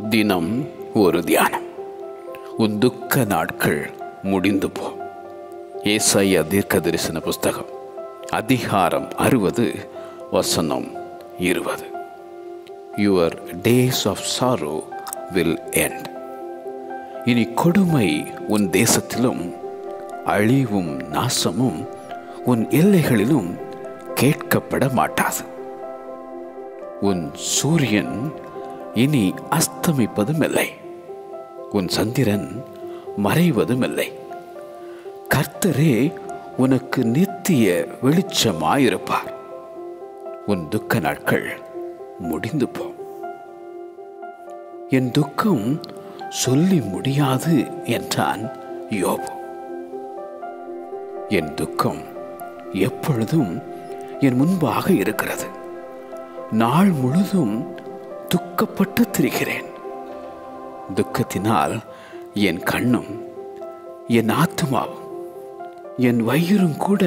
தினம் ஒரு தியானம். உன் துக்க நாட்கள் முடிந்து போ. ஏசாயா தீர்க்கதரிசன புஸ்தகம் அதிகாரம் 60 வசனம் 20. Your days of sorrow will end. இனி கொடுமை உன் தேசத்திலும் அழிவும் நாசமும் உன் எல்லைகளிலும் கேட்கப்பட மாட்டாது. உன் சூரியன் இனி அஸ்தமிப்பதும் இல்லை, உன் சந்திரன் மறைவதும் இல்லை. கர்த்தரே உனக்கு நித்திய வெளிச்சமாயிருப்பார். உன் துக்க நாட்கள் முடிந்து போ. என் துக்கம் சொல்லி முடியாது என்றான் யோபு. என் துக்கம் எப்பொழுதும் என் முன்பாக இருக்கிறது. நாள் முழுதும் துக்கப்பட்டு திரிகிறேன். துக்கத்தினால் என் கண்ணும் என் ஆத்துமாவும் என் வயிறும் கூட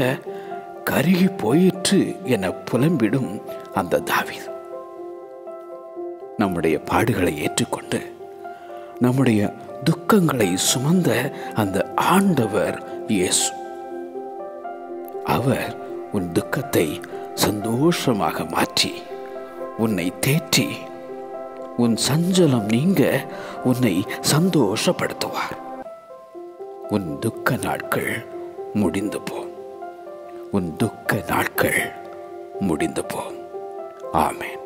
கருகி போயிற்று என புலம்பிடும் அந்த தாவீது. நம்முடைய பாடுகளை ஏற்றுக்கொண்டு நம்முடைய துக்கங்களை சுமந்த அந்த ஆண்டவர் இயேசு. அவர் உன் துக்கத்தை சந்தோஷமாக மாற்றி உன்னை தேற்றி உன் சஞ்சலம் நீங்க உன்னை சந்தோஷப்படுத்துவார். உன் துக்க நாட்கள் முடிந்து போ. உன் துக்க நாட்கள் முடிந்து போ. ஆமென்.